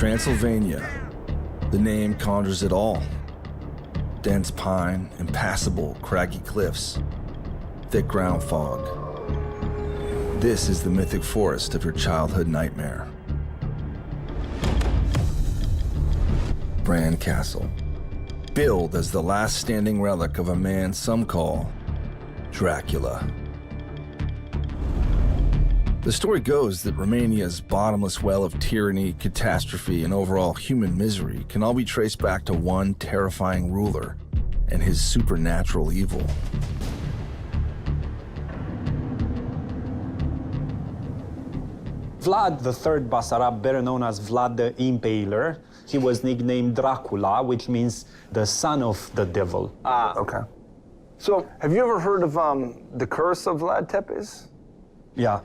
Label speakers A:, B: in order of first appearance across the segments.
A: Transylvania. The name conjures it all. Dense pine, impassable, craggy cliffs, thick ground fog. This is the mythic forest of your childhood nightmare. Bran Castle, billed as the last standing relic of a man some call Dracula. The story goes that Romania's bottomless well of tyranny, catastrophe, and overall human misery can all be traced back to one terrifying ruler and his supernatural evil.
B: Vlad III Basarab, better known as Vlad the Impaler, he was nicknamed Dracula, which means the son of the devil.
C: Ah, okay. So, have you ever heard of the Curse of Vlad Tepes?
B: Yeah.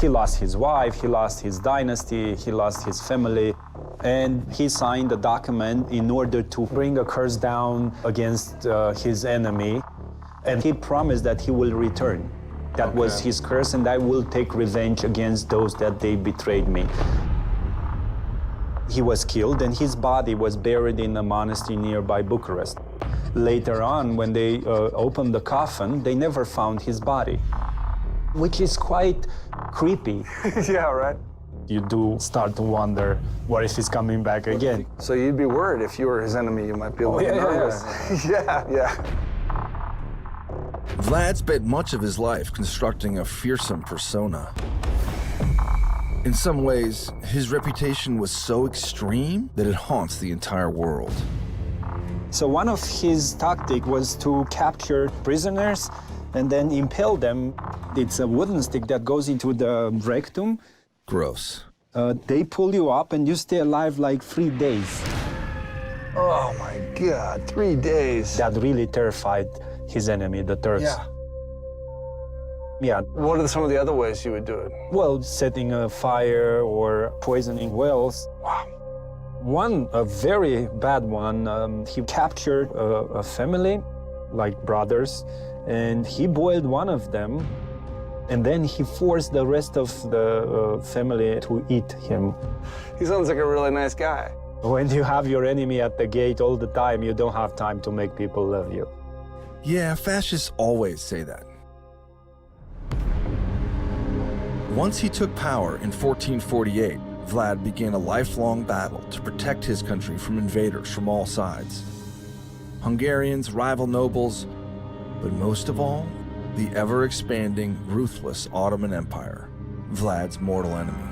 B: He lost his wife, he lost his dynasty, he lost his family, and he signed a document in order to bring a curse down against his enemy, and he promised that he will return. That was his curse, and I will take revenge against those that they betrayed me. He was killed, and his body was buried in a monastery nearby Bucharest. Later on, when they opened the coffin, they never found his body, which is quite creepy.
C: Yeah, right.
B: You do start to wonder, what if he's coming back again?
C: So you'd be worried if you were his enemy, you might be a little nervous. Yeah.
A: Vlad spent much of his life constructing a fearsome persona. In some ways, his reputation was so extreme that it haunts the entire world.
B: So one of his tactics was to capture prisoners and then impale them. It's a wooden stick that goes into the rectum.
A: Gross.
B: They pull you up and you stay alive like 3 days.
C: Oh my God, 3 days.
B: That really terrified his enemy, the Turks. Yeah.
C: What are some of the other ways you would do it?
B: Well, setting a fire or poisoning wells.
C: Wow.
B: One, a very bad one, he captured a family, like brothers, and he boiled one of them, and then he forced the rest of the family to eat him.
C: He sounds like a really nice guy.
B: When you have your enemy at the gate all the time, you don't have time to make people love you.
A: Yeah, fascists always say that. Once he took power in 1448, Vlad began a lifelong battle to protect his country from invaders from all sides. Hungarians, rival nobles, but most of all, the ever-expanding, ruthless Ottoman Empire, Vlad's mortal enemy.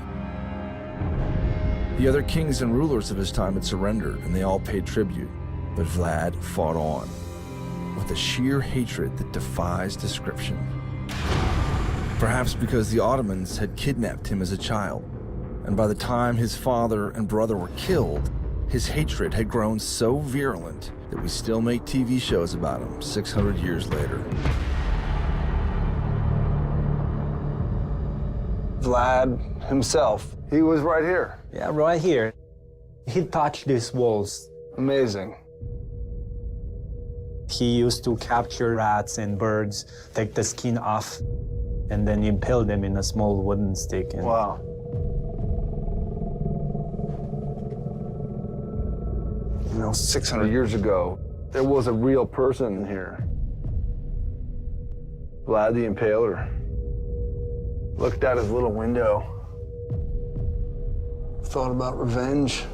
A: The other kings and rulers of his time had surrendered, and they all paid tribute, but Vlad fought on, with a sheer hatred that defies description. Perhaps because the Ottomans had kidnapped him as a child, and by the time his father and brother were killed, his hatred had grown so virulent that we still make TV shows about him 600 years later.
C: Vlad himself, he was right here.
B: Yeah, right here. He touched these walls.
C: Amazing.
B: He used to capture rats and birds, take the skin off, and then impale them in a small wooden stick. And
C: wow. You know, 600 years ago, there was a real person here. Vlad the Impaler. Looked out his little window. Thought about revenge.